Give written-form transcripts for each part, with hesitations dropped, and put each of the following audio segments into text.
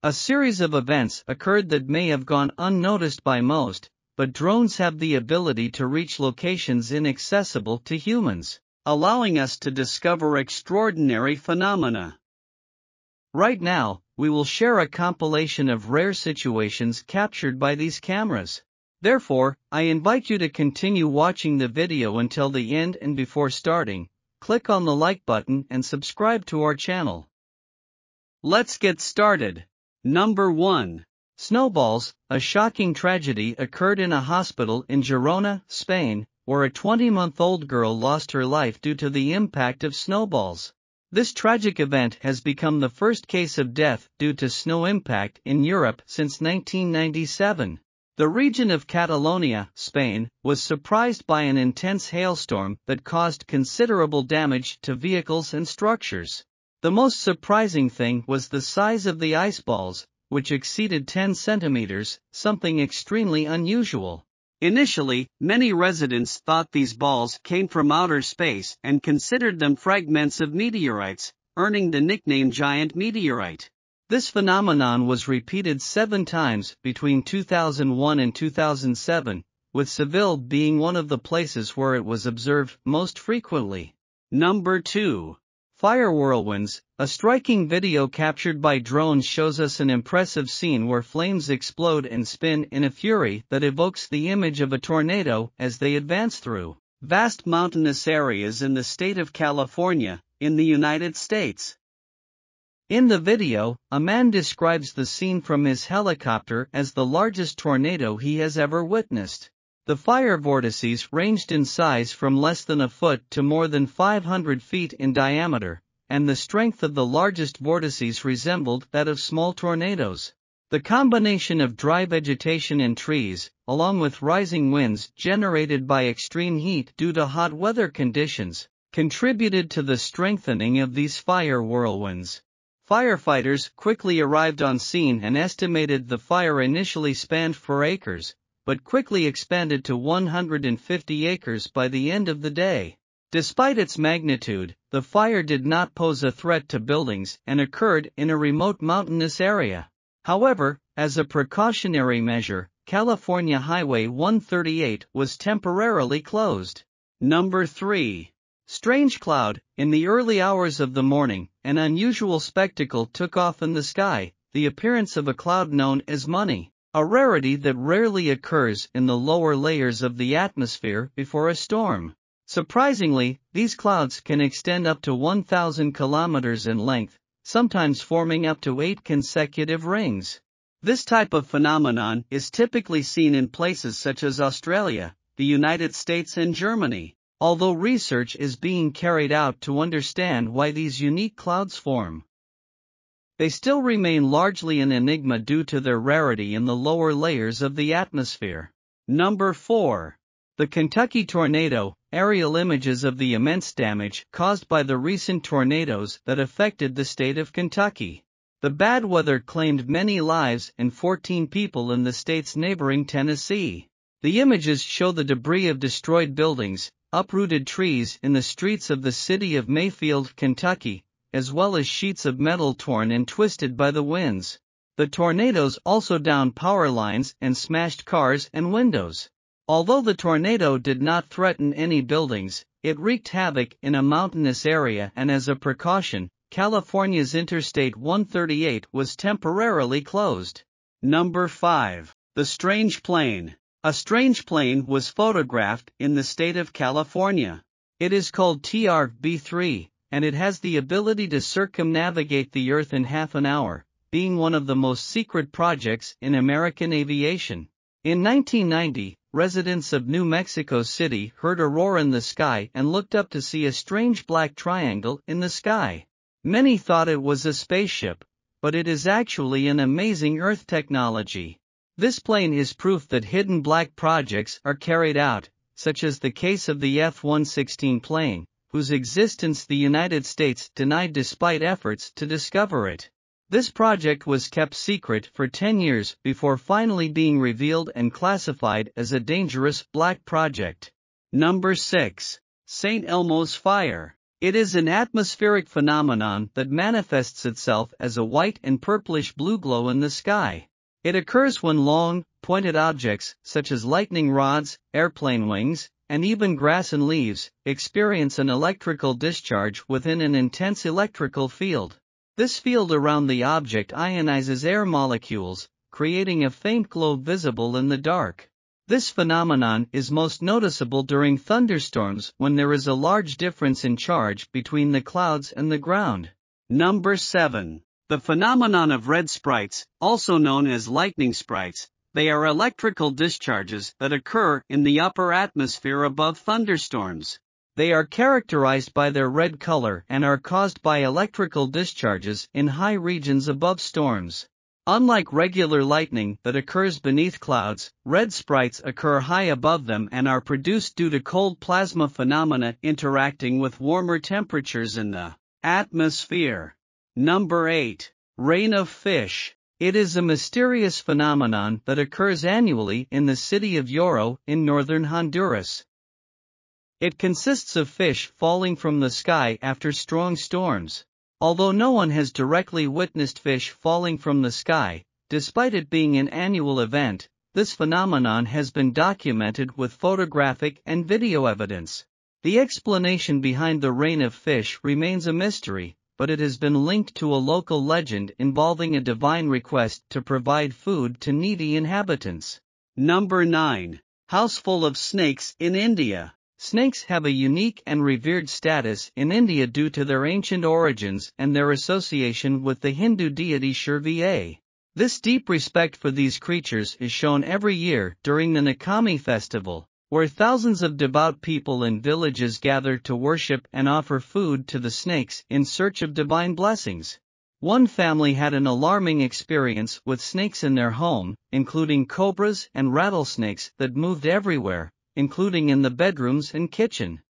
A series of events occurred that may have gone unnoticed by most, but drones have the ability to reach locations inaccessible to humans, allowing us to discover extraordinary phenomena. Right now, we will share a compilation of rare situations captured by these cameras. Therefore, I invite you to continue watching the video until the end, and before starting, click on the like button and subscribe to our channel. Let's get started. Number 1. Snowballs. A shocking tragedy occurred in a hospital in Girona, Spain, where a 20-month-old girl lost her life due to the impact of snowballs. This tragic event has become the first case of death due to snow impact in Europe since 1997. The region of Catalonia, Spain, was surprised by an intense hailstorm that caused considerable damage to vehicles and structures. The most surprising thing was the size of the ice balls, which exceeded 10 centimeters, something extremely unusual. Initially, many residents thought these balls came from outer space and considered them fragments of meteorites, earning the nickname giant meteorite. This phenomenon was repeated 7 times between 2001 and 2007, with Seville being one of the places where it was observed most frequently. Number 2. Fire whirlwinds. A striking video captured by drones shows us an impressive scene where flames explode and spin in a fury that evokes the image of a tornado as they advance through vast mountainous areas in the state of California, in the United States. In the video, a man describes the scene from his helicopter as the largest tornado he has ever witnessed. The fire vortices ranged in size from less than a foot to more than 500 feet in diameter, and the strength of the largest vortices resembled that of small tornadoes. The combination of dry vegetation and trees, along with rising winds generated by extreme heat due to hot weather conditions, contributed to the strengthening of these fire whirlwinds. Firefighters quickly arrived on scene and estimated the fire initially spanned 4 acres, but quickly expanded to 150 acres by the end of the day. Despite its magnitude, the fire did not pose a threat to buildings and occurred in a remote mountainous area. However, as a precautionary measure, California Highway 138 was temporarily closed. Number 3. Strange cloud. In the early hours of the morning, an unusual spectacle took off in the sky, the appearance of a cloud known as money, a rarity that rarely occurs in the lower layers of the atmosphere before a storm. Surprisingly, these clouds can extend up to 1,000 kilometers in length, sometimes forming up to 8 consecutive rings. This type of phenomenon is typically seen in places such as Australia, the United States and Germany, although research is being carried out to understand why these unique clouds form. They still remain largely an enigma due to their rarity in the lower layers of the atmosphere. Number 4. The Kentucky tornado. Aerial images of the immense damage caused by the recent tornadoes that affected the state of Kentucky. The bad weather claimed many lives and 14 people in the state's neighboring Tennessee. The images show the debris of destroyed buildings, uprooted trees in the streets of the city of Mayfield, Kentucky, as well as sheets of metal torn and twisted by the winds. The tornadoes also downed power lines and smashed cars and windows. Although the tornado did not threaten any buildings, it wreaked havoc in a mountainous area, and as a precaution, California's Interstate 138 was temporarily closed. Number 5. The strange plane. A strange plane was photographed in the state of California. It is called TR-B3, and it has the ability to circumnavigate the Earth in half an hour, being one of the most secret projects in American aviation. In 1990, residents of New Mexico City heard a roar in the sky and looked up to see a strange black triangle in the sky. Many thought it was a spaceship, but it is actually an amazing Earth technology. This plane is proof that hidden black projects are carried out, such as the case of the F-116 plane, whose existence the United States denied despite efforts to discover it. This project was kept secret for 10 years before finally being revealed and classified as a dangerous black project. Number 6. St. Elmo's Fire. It is an atmospheric phenomenon that manifests itself as a white and purplish-blue glow in the sky. It occurs when long, pointed objects, such as lightning rods, airplane wings, and even grass and leaves, experience an electrical discharge within an intense electrical field. This field around the object ionizes air molecules, creating a faint glow visible in the dark. This phenomenon is most noticeable during thunderstorms when there is a large difference in charge between the clouds and the ground. Number 7. The phenomenon of red sprites, also known as lightning sprites. They are electrical discharges that occur in the upper atmosphere above thunderstorms. They are characterized by their red color and are caused by electrical discharges in high regions above storms. Unlike regular lightning that occurs beneath clouds, red sprites occur high above them and are produced due to cold plasma phenomena interacting with warmer temperatures in the atmosphere. Number 8. Rain of fish. It is a mysterious phenomenon that occurs annually in the city of Lloro, in northern Honduras. It consists of fish falling from the sky after strong storms. Although no one has directly witnessed fish falling from the sky, despite it being an annual event, this phenomenon has been documented with photographic and video evidence. The explanation behind the rain of fish remains a mystery, but it has been linked to a local legend involving a divine request to provide food to needy inhabitants. Number 9. House full of snakes in India. Snakes have a unique and revered status in India due to their ancient origins and their association with the Hindu deity Shirvi. This deep respect for these creatures is shown every year during the Nakami festival, where thousands of devout people in villages gather to worship and offer food to the snakes in search of divine blessings. One family had an alarming experience with snakes in their home, including cobras and rattlesnakes that moved everywhere, including in the bedrooms and kitchen.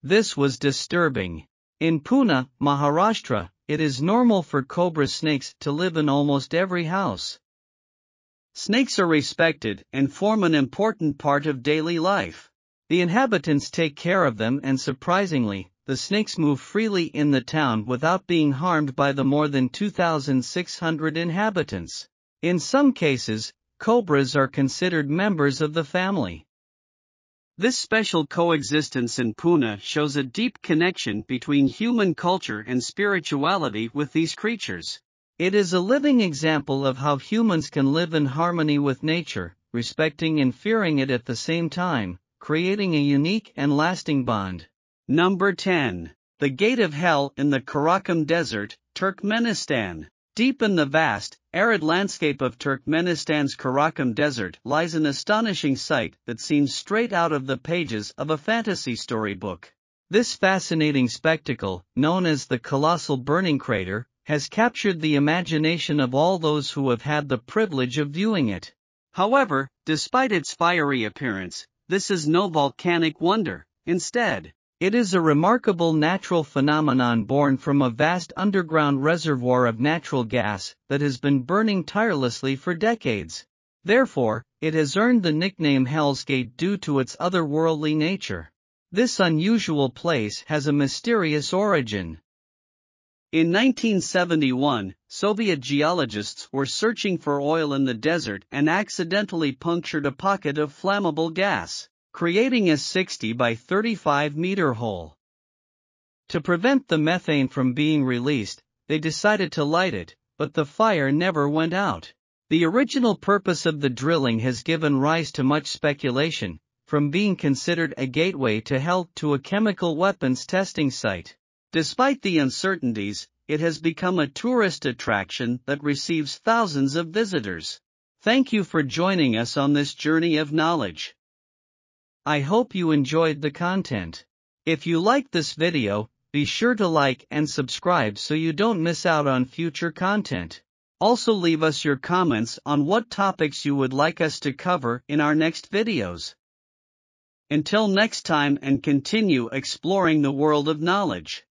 This was disturbing. In Pune, Maharashtra, it is normal for cobra snakes to live in almost every house. Snakes are respected and form an important part of daily life. The inhabitants take care of them and surprisingly, the snakes move freely in the town without being harmed by the more than 2,600 inhabitants. In some cases, cobras are considered members of the family. This special coexistence in Pune shows a deep connection between human culture and spirituality with these creatures. It is a living example of how humans can live in harmony with nature, respecting and fearing it at the same time, creating a unique and lasting bond. Number 10. The Gate of Hell in the Karakum Desert, Turkmenistan. Deep in the vast, arid landscape of Turkmenistan's Karakum Desert lies an astonishing sight that seems straight out of the pages of a fantasy storybook. This fascinating spectacle, known as the Colossal Burning Crater, has captured the imagination of all those who have had the privilege of viewing it. However, despite its fiery appearance, this is no volcanic wonder. Instead, it is a remarkable natural phenomenon born from a vast underground reservoir of natural gas that has been burning tirelessly for decades. Therefore, it has earned the nickname Hell's Gate due to its otherworldly nature. This unusual place has a mysterious origin. In 1971, Soviet geologists were searching for oil in the desert and accidentally punctured a pocket of flammable gas, creating a 60 by 35 meter hole. To prevent the methane from being released, they decided to light it, but the fire never went out. The original purpose of the drilling has given rise to much speculation, from being considered a gateway to hell to a chemical weapons testing site. Despite the uncertainties, it has become a tourist attraction that receives thousands of visitors. Thank you for joining us on this journey of knowledge. I hope you enjoyed the content. If you liked this video, be sure to like and subscribe so you don't miss out on future content. Also leave us your comments on what topics you would like us to cover in our next videos. Until next time, and continue exploring the world of knowledge.